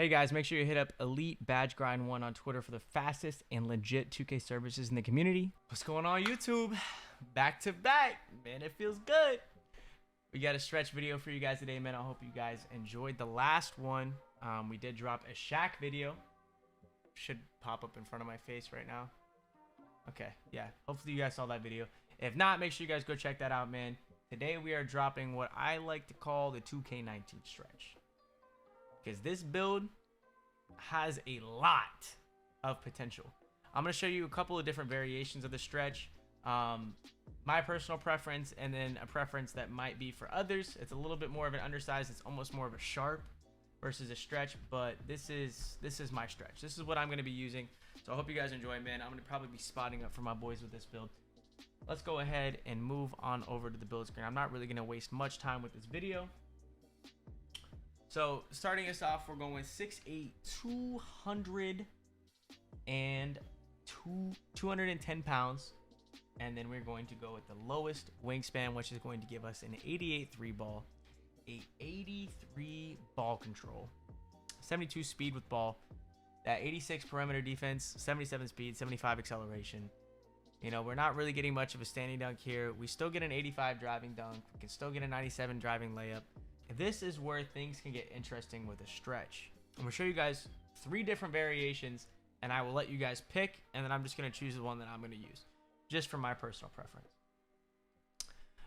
Hey guys, make sure you hit up Elite Badge Grind 1 on Twitter for the fastest and legit 2K services in the community. What's going on, YouTube? Back to back. Man, it feels good. We got a stretch video for you guys today, man. I hope you guys enjoyed the last one. We did drop a Shaq video. Should pop up in front of my face right now. Okay, yeah. Hopefully you guys saw that video. If not, make sure you guys go check that out, man. Today we are dropping what I like to call the 2K19 stretch, because this build has a lot of potential. I'm going to show you a couple of different variations of the stretch. My personal preference, and then a preference that might be for others. It's a little bit more of an undersized. It's almost more of a sharp versus a stretch, but this is my stretch. This is what I'm going to be using. So I hope you guys enjoy, man. I'm going to probably be spotting up for my boys with this build. Let's go ahead and move on over to the build screen. I'm not really going to waste much time with this video. So starting us off, we're going 6'8", 210 pounds. And then we're going to go with the lowest wingspan, which is going to give us an 88 3 ball, a 83 ball control, 72 speed with ball, that 86 perimeter defense, 77 speed, 75 acceleration. You know, we're not really getting much of a standing dunk here. We still get an 85 driving dunk. We can still get a 97 driving layup. This is where things can get interesting with a stretch. I'm going to show you guys 3 different variations, and I will let you guys pick, and then I'm just going to choose the one that I'm going to use, just for my personal preference.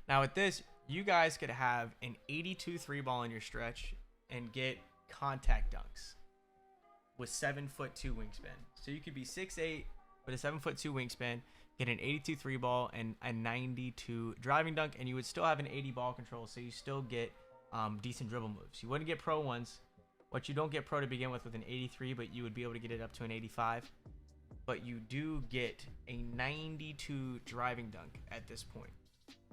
Now with this, you guys could have an 82 3 ball in your stretch and get contact dunks with 7'2" wingspan. So you could be 6'8" with a 7'2" wingspan, get an 82 3 ball and a 92 driving dunk, and you would still have an 80 ball control, so you still get decent dribble moves. You wouldn't get pro ones, what you don't get pro to begin with an 83, but you would be able to get it up to an 85. But you do get a 92 driving dunk at this point,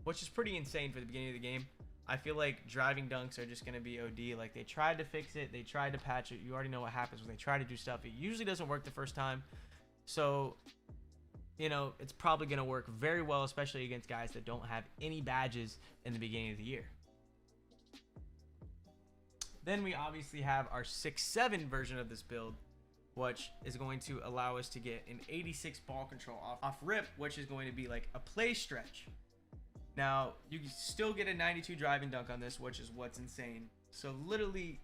which is pretty insane for the beginning of the game. I feel like driving dunks are just going to be OD. Like, they tried to fix it, they tried to patch it. You already know what happens when they try to do stuff. It usually doesn't work the first time. So, you know, it's probably going to work very well, especially against guys that don't have any badges in the beginning of the year. Then we obviously have our 6'7" version of this build, which is going to allow us to get an 86 ball control off rip, which is going to be like a play stretch. Now, you can still get a 92 driving dunk on this, which is what's insane. So literally,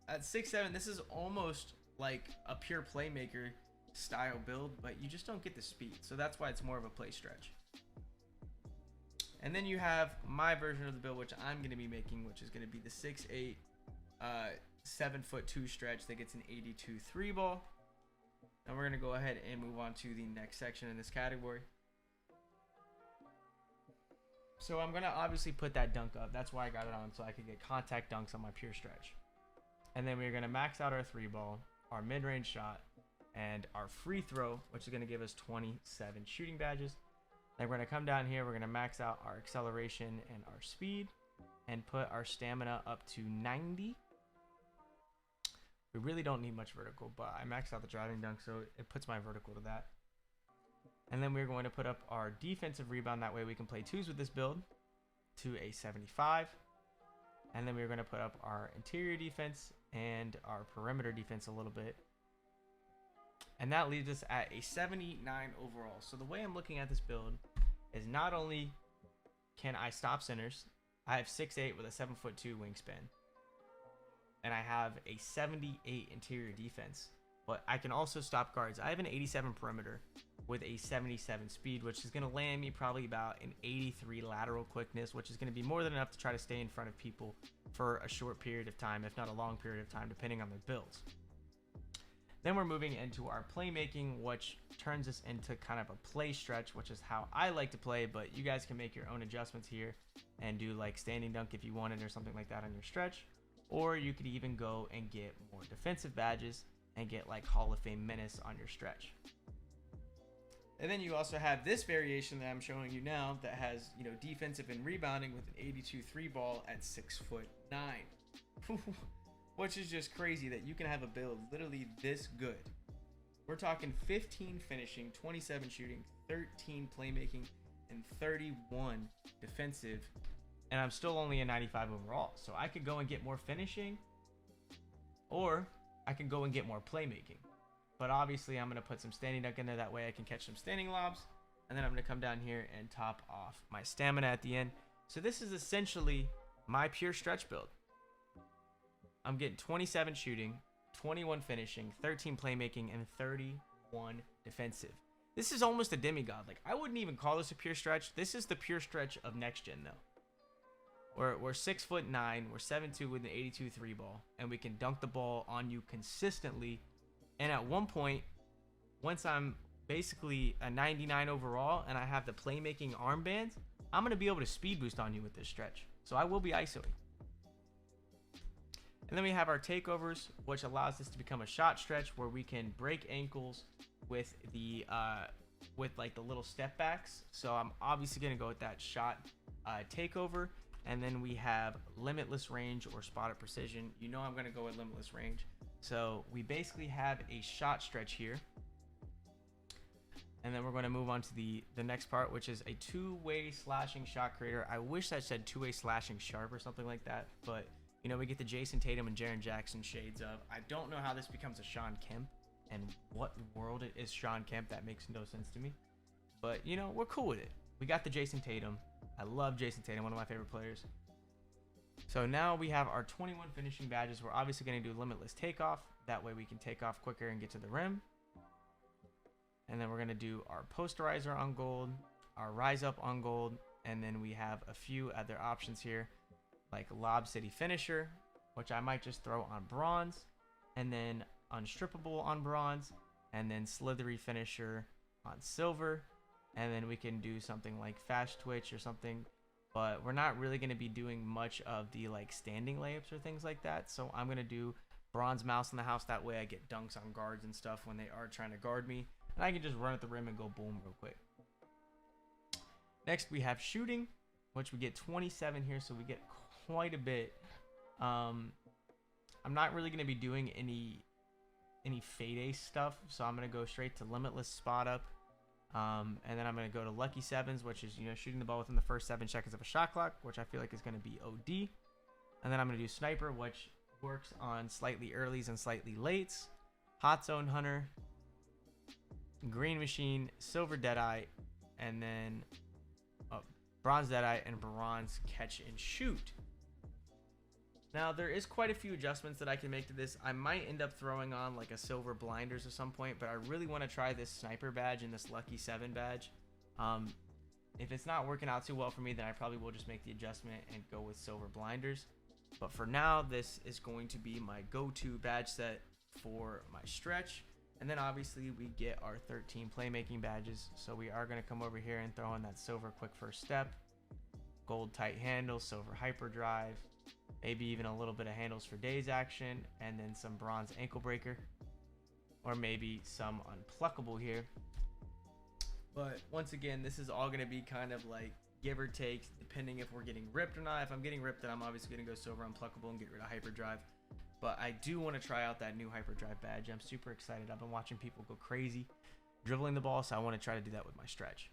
at 6'7", this is almost like a pure playmaker style build, but you just don't get the speed. So that's why it's more of a play stretch. And then you have my version of the build, which I'm going to be making, which is going to be the 6'8", 7'2" stretch that gets an 82 3 ball. And we're going to go ahead and move on to the next section in this category. So I'm going to obviously put that dunk up. That's why I got it on, so I could get contact dunks on my pure stretch. And then we're going to max out our 3 ball, our mid-range shot, and our free throw, which is going to give us 27 shooting badges. Then we're going to come down here. We're going to max out our acceleration and our speed, and put our stamina up to 90. We really don't need much vertical, but I maxed out the driving dunk, so it puts my vertical to that. And then we're going to put up our defensive rebound. That way we can play 2s with this build to a 75. And then we're going to put up our interior defense and our perimeter defense a little bit. And that leaves us at a 79 overall. So the way I'm looking at this build is, not only can I stop centers, I have 6'8" with a 7'2" wingspan, and I have a 78 interior defense, but I can also stop guards. I have an 87 perimeter with a 77 speed, which is going to land me probably about an 83 lateral quickness, which is going to be more than enough to try to stay in front of people for a short period of time, if not a long period of time, depending on their builds. Then we're moving into our playmaking, which turns us into kind of a play stretch, which is how I like to play, but you guys can make your own adjustments here and do like standing dunk if you wanted, or something like that on your stretch. Or you could even go and get more defensive badges and get like Hall of Fame menace on your stretch. And then you also have this variation that I'm showing you now that has, you know, defensive and rebounding with an 82 3 ball at 6'9". Which is just crazy that you can have a build literally this good. We're talking 15 finishing, 27 shooting, 13 playmaking, and 31 defensive, and I'm still only a 95 overall. So I could go and get more finishing, or I can go and get more playmaking. But obviously, I'm going to put some standing dunk in there. That way I can catch some standing lobs. And then I'm going to come down here and top off my stamina at the end. So this is essentially my pure stretch build. I'm getting 27 shooting, 21 finishing, 13 playmaking, and 31 defensive. This is almost a demigod. Like, I wouldn't even call this a pure stretch. This is the pure stretch of next gen, though. We're 6'9", we're 7'2" with an 82 3 ball, and we can dunk the ball on you consistently. And at one point, once I'm basically a 99 overall and I have the playmaking armbands, I'm going to be able to speed boost on you with this stretch. So I will be ISOing. And then we have our takeovers, which allows us to become a shot stretch where we can break ankles with the like the little step backs. So I'm obviously going to go with that shot takeover. And then we have limitless range or spotted precision. You know I'm going to go with limitless range. So we basically have a shot stretch here. And then we're going to move on to the next part, which is a two-way slashing shot creator. I wish that said two-way slashing sharp or something like that. But, you know, we get the Jason Tatum and Jaren Jackson shades of. I don't know how this becomes a Sean Kemp. And what world it is Sean Kemp. That makes no sense to me. But, you know, we're cool with it. We got the Jason Tatum. I love Jason Tatum, one of my favorite players. So now we have our 21 finishing badges. We're obviously going to do limitless takeoff. That way we can take off quicker and get to the rim. And then we're going to do our posterizer on gold, our rise up on gold, and then we have a few other options here, like Lob City Finisher, which I might just throw on bronze, and then Unstrippable on bronze, and then Slithery Finisher on silver. And then we can do something like Fast Twitch or something, but we're not really going to be doing much of the like standing layups or things like that. So I'm going to do bronze mouse in the house. That way I get dunks on guards and stuff when they are trying to guard me, and I can just run at the rim and go boom real quick. Next we have shooting, which we get 27 here, so we get quite a bit. I'm not really going to be doing any fade ace stuff, so I'm going to go straight to limitless spot up. And then I'm going to go to lucky sevens, which is, you know, shooting the ball within the first 7 seconds of a shot clock, which I feel like is going to be OD. And then I'm going to do sniper, which works on slightly earlys and slightly lates, hot zone hunter, green machine, silver deadeye, and then bronze deadeye and bronze catch and shoot. Now there is quite a few adjustments that I can make to this. I might end up throwing on like a silver blinders at some point, but I really want to try this sniper badge and this lucky 7 badge. If it's not working out too well for me, then I probably will just make the adjustment and go with silver blinders. But for now, this is going to be my go-to badge set for my stretch. And then obviously we get our 13 playmaking badges. So we are going to come over here and throw in that silver quick first step, gold tight handle, silver hyperdrive, maybe even a little bit of handles for days action, and then some bronze ankle breaker, or maybe some unpluckable here. But once again, this is all going to be kind of like give or take, depending if we're getting ripped or not. If I'm getting ripped, then I'm obviously going to go silver unpluckable and get rid of hyperdrive. But I do want to try out that new hyperdrive badge. I'm super excited. I've been watching people go crazy dribbling the ball, so I want to try to do that with my stretch.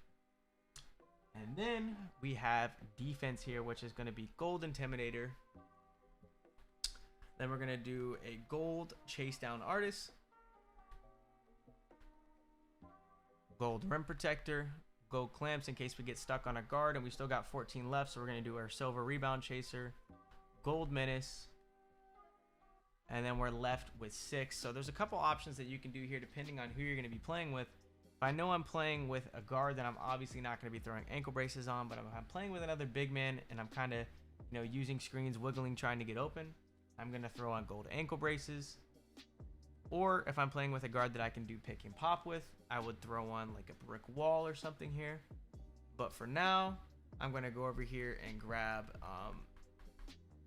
And then we have defense here, which is going to be gold intimidator. Then we're going to do a gold chase down artist, gold rim protector, gold clamps in case we get stuck on a guard, and we still got 14 left, so we're going to do our silver rebound chaser, gold menace, and then we're left with 6. So there's a couple options that you can do here depending on who you're going to be playing with. If I know I'm playing with a guard, then I'm obviously not going to be throwing ankle braces on, but if I'm playing with another big man and I'm kind of, you know, using screens, wiggling, trying to get open, I'm going to throw on gold ankle braces. Or if I'm playing with a guard that I can do pick and pop with, I would throw on like a brick wall or something here. But for now, I'm going to go over here and grab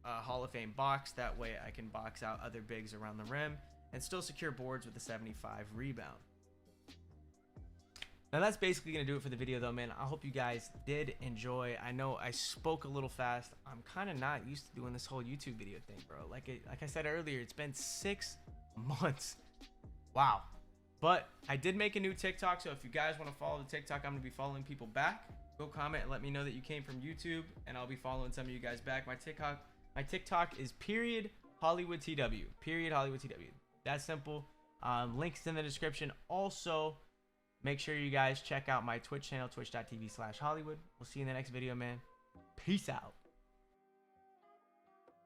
a Hall of Fame box. That way I can box out other bigs around the rim and still secure boards with a 75 rebound. Now that's basically going to do it for the video though, man. I hope you guys did enjoy. I know I spoke a little fast. I'm kind of not used to doing this whole YouTube video thing, bro. Like I said earlier, it's been 6 months. Wow. But I did make a new TikTok, so if you guys want to follow the TikTok, I'm going to be following people back. Go comment and let me know that you came from YouTube, and I'll be following some of you guys back. My TikTok is _HollywoodTW. _HollywoodTW. That simple. Links in the description. Also, make sure you guys check out my Twitch channel, twitch.tv/Hollywood. We'll see you in the next video, man. Peace out.